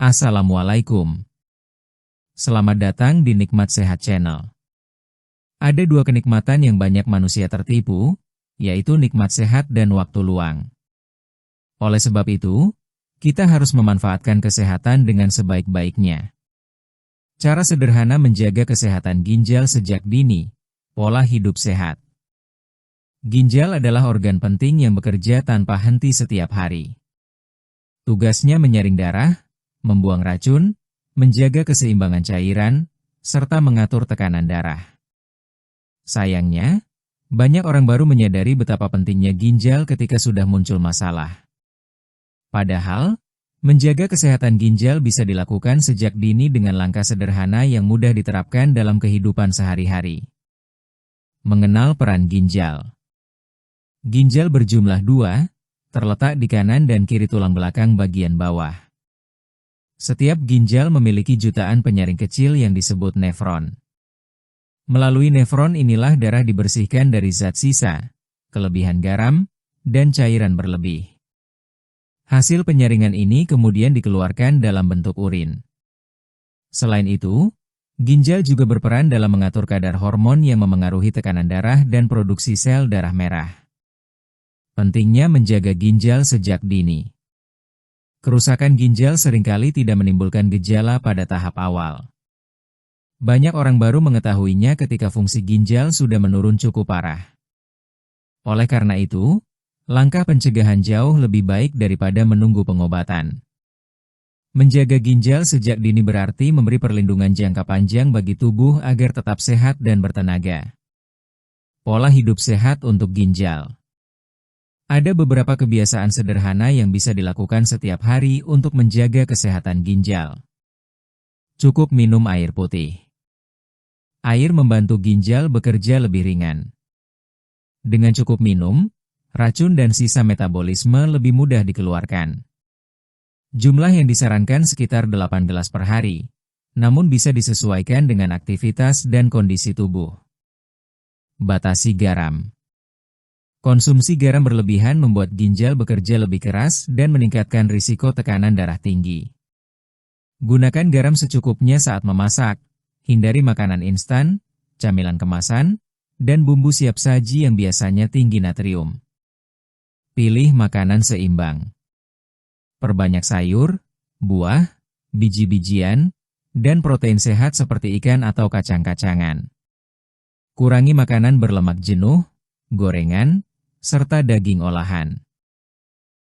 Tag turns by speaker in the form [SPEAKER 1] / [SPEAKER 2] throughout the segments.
[SPEAKER 1] Assalamualaikum. Selamat datang di Nikmat Sehat Channel. Ada dua kenikmatan yang banyak manusia tertipu, yaitu nikmat sehat dan waktu luang. Oleh sebab itu, kita harus memanfaatkan kesehatan dengan sebaik-baiknya. Cara sederhana menjaga kesehatan ginjal sejak dini, pola hidup sehat. Ginjal adalah organ penting yang bekerja tanpa henti setiap hari. Tugasnya menyaring darah, membuang racun, menjaga keseimbangan cairan, serta mengatur tekanan darah. Sayangnya, banyak orang baru menyadari betapa pentingnya ginjal ketika sudah muncul masalah. Padahal, menjaga kesehatan ginjal bisa dilakukan sejak dini dengan langkah sederhana yang mudah diterapkan dalam kehidupan sehari-hari. Mengenal peran ginjal. Ginjal berjumlah 2, terletak di kanan dan kiri tulang belakang bagian bawah. Setiap ginjal memiliki jutaan penyaring kecil yang disebut nefron. Melalui nefron inilah darah dibersihkan dari zat sisa, kelebihan garam, dan cairan berlebih. Hasil penyaringan ini kemudian dikeluarkan dalam bentuk urin. Selain itu, ginjal juga berperan dalam mengatur kadar hormon yang memengaruhi tekanan darah dan produksi sel darah merah. Pentingnya menjaga ginjal sejak dini. Kerusakan ginjal seringkali tidak menimbulkan gejala pada tahap awal. Banyak orang baru mengetahuinya ketika fungsi ginjal sudah menurun cukup parah. Oleh karena itu, langkah pencegahan jauh lebih baik daripada menunggu pengobatan. Menjaga ginjal sejak dini berarti memberi perlindungan jangka panjang bagi tubuh agar tetap sehat dan bertenaga. Pola hidup sehat untuk ginjal. Ada beberapa kebiasaan sederhana yang bisa dilakukan setiap hari untuk menjaga kesehatan ginjal. Cukup minum air putih. Air membantu ginjal bekerja lebih ringan. Dengan cukup minum, racun dan sisa metabolisme lebih mudah dikeluarkan. Jumlah yang disarankan sekitar 8 gelas per hari, namun bisa disesuaikan dengan aktivitas dan kondisi tubuh. Batasi garam. Konsumsi garam berlebihan membuat ginjal bekerja lebih keras dan meningkatkan risiko tekanan darah tinggi. Gunakan garam secukupnya saat memasak, hindari makanan instan, camilan kemasan, dan bumbu siap saji yang biasanya tinggi natrium. Pilih makanan seimbang. Perbanyak sayur, buah, biji-bijian, dan protein sehat seperti ikan atau kacang-kacangan. Kurangi makanan berlemak jenuh, gorengan, serta daging olahan.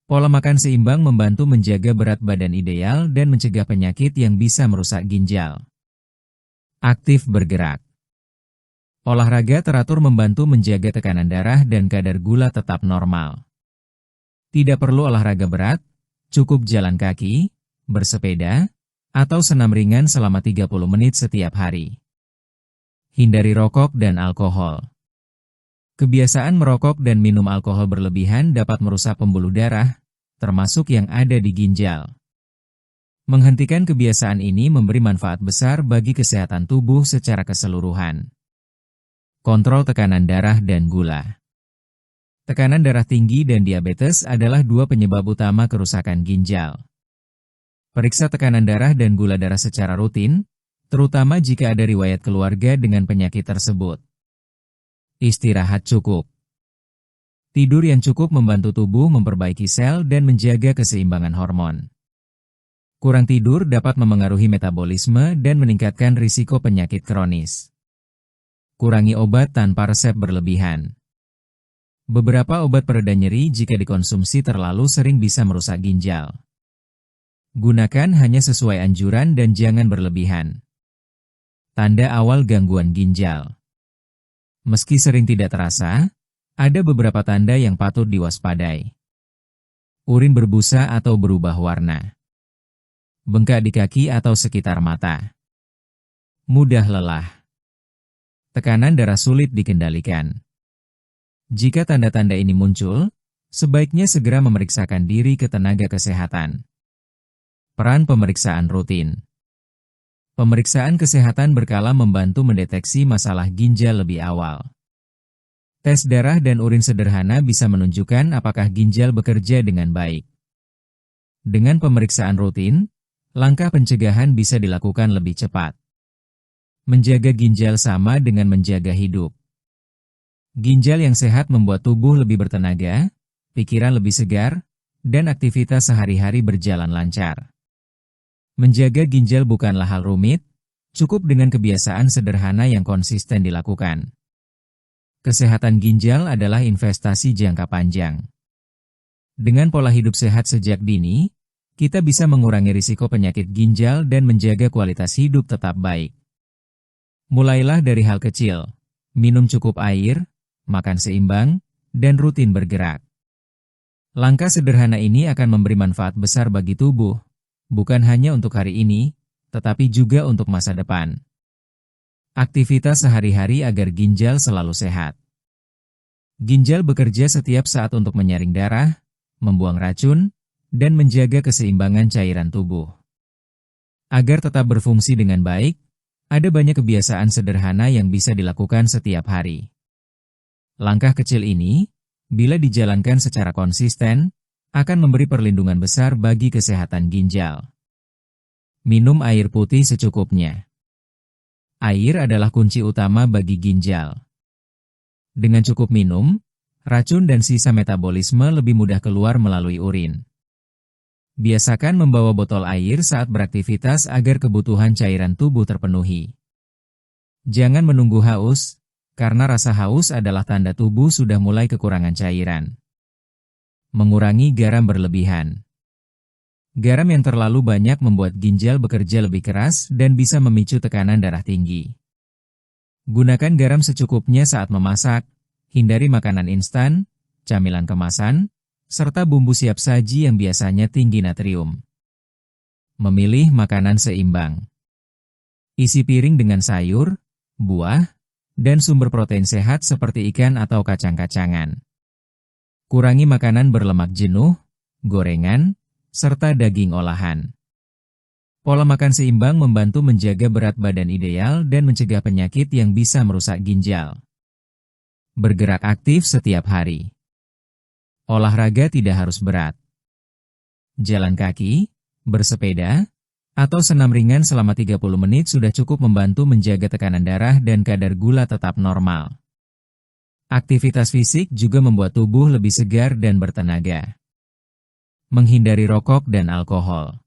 [SPEAKER 1] Pola makan seimbang membantu menjaga berat badan ideal dan mencegah penyakit yang bisa merusak ginjal. Aktif bergerak. Olahraga teratur membantu menjaga tekanan darah dan kadar gula tetap normal. Tidak perlu olahraga berat, cukup jalan kaki, bersepeda, atau senam ringan selama 30 menit setiap hari. Hindari rokok dan alkohol. Kebiasaan merokok dan minum alkohol berlebihan dapat merusak pembuluh darah, termasuk yang ada di ginjal. Menghentikan kebiasaan ini memberi manfaat besar bagi kesehatan tubuh secara keseluruhan. Kontrol tekanan darah dan gula. Tekanan darah tinggi dan diabetes adalah dua penyebab utama kerusakan ginjal. Periksa tekanan darah dan gula darah secara rutin, terutama jika ada riwayat keluarga dengan penyakit tersebut. Istirahat cukup. Tidur yang cukup membantu tubuh memperbaiki sel dan menjaga keseimbangan hormon. Kurang tidur dapat memengaruhi metabolisme dan meningkatkan risiko penyakit kronis. Kurangi obat tanpa resep berlebihan. Beberapa obat pereda nyeri jika dikonsumsi terlalu sering bisa merusak ginjal. Gunakan hanya sesuai anjuran dan jangan berlebihan. Tanda awal gangguan ginjal. Meski sering tidak terasa, ada beberapa tanda yang patut diwaspadai. Urin berbusa atau berubah warna. Bengkak di kaki atau sekitar mata. Mudah lelah. Tekanan darah sulit dikendalikan. Jika tanda-tanda ini muncul, sebaiknya segera memeriksakan diri ke tenaga kesehatan. Peran pemeriksaan rutin. Pemeriksaan kesehatan berkala membantu mendeteksi masalah ginjal lebih awal. Tes darah dan urin sederhana bisa menunjukkan apakah ginjal bekerja dengan baik. Dengan pemeriksaan rutin, Langkah pencegahan bisa dilakukan lebih cepat. Menjaga ginjal sama dengan menjaga hidup. Ginjal yang sehat membuat tubuh lebih bertenaga, pikiran lebih segar, dan aktivitas sehari-hari berjalan lancar. Menjaga ginjal bukanlah hal rumit, cukup dengan kebiasaan sederhana yang konsisten dilakukan. Kesehatan ginjal adalah investasi jangka panjang. Dengan pola hidup sehat sejak dini, kita bisa mengurangi risiko penyakit ginjal dan menjaga kualitas hidup tetap baik. Mulailah dari hal kecil, minum cukup air, makan seimbang, dan rutin bergerak. Langkah sederhana ini akan memberi manfaat besar bagi tubuh, bukan hanya untuk hari ini, tetapi juga untuk masa depan. Aktivitas sehari-hari agar ginjal selalu sehat. Ginjal bekerja setiap saat untuk menyaring darah, membuang racun, dan menjaga keseimbangan cairan tubuh. Agar tetap berfungsi dengan baik, ada banyak kebiasaan sederhana yang bisa dilakukan setiap hari. Langkah kecil ini, bila dijalankan secara konsisten, akan memberi perlindungan besar bagi kesehatan ginjal. Minum air putih secukupnya. Air adalah kunci utama bagi ginjal. Dengan cukup minum, racun dan sisa metabolisme lebih mudah keluar melalui urin. Biasakan membawa botol air saat beraktivitas agar kebutuhan cairan tubuh terpenuhi. Jangan menunggu haus, karena rasa haus adalah tanda tubuh sudah mulai kekurangan cairan. Mengurangi garam berlebihan. Garam yang terlalu banyak membuat ginjal bekerja lebih keras dan bisa memicu tekanan darah tinggi. Gunakan garam secukupnya saat memasak, hindari makanan instan, camilan kemasan, serta bumbu siap saji yang biasanya tinggi natrium. Memilih makanan seimbang. Isi piring dengan sayur, buah, dan sumber protein sehat seperti ikan atau kacang-kacangan. Kurangi makanan berlemak jenuh, gorengan, serta daging olahan. Pola makan seimbang membantu menjaga berat badan ideal dan mencegah penyakit yang bisa merusak ginjal. Bergerak aktif setiap hari. Olahraga tidak harus berat. Jalan kaki, bersepeda, atau senam ringan selama 30 menit sudah cukup membantu menjaga tekanan darah dan kadar gula tetap normal. Aktivitas fisik juga membuat tubuh lebih segar dan bertenaga. Menghindari rokok dan alkohol.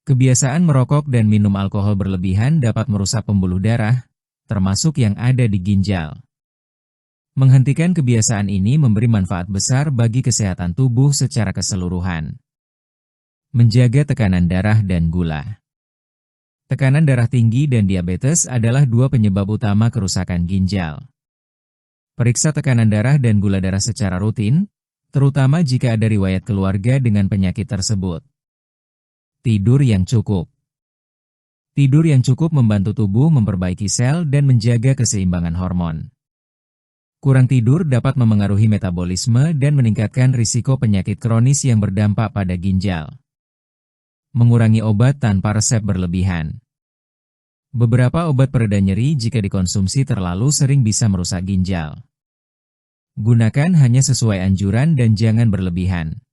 [SPEAKER 1] Kebiasaan merokok dan minum alkohol berlebihan dapat merusak pembuluh darah, termasuk yang ada di ginjal. Menghentikan kebiasaan ini memberi manfaat besar bagi kesehatan tubuh secara keseluruhan. Menjaga tekanan darah dan gula. Tekanan darah tinggi dan diabetes adalah dua penyebab utama kerusakan ginjal. Periksa tekanan darah dan gula darah secara rutin, terutama jika ada riwayat keluarga dengan penyakit tersebut. Tidur yang cukup. Tidur yang cukup membantu tubuh memperbaiki sel dan menjaga keseimbangan hormon. Kurang tidur dapat memengaruhi metabolisme dan meningkatkan risiko penyakit kronis yang berdampak pada ginjal. Mengurangi obat tanpa resep berlebihan. Beberapa obat pereda nyeri jika dikonsumsi terlalu sering bisa merusak ginjal. Gunakan hanya sesuai anjuran dan jangan berlebihan.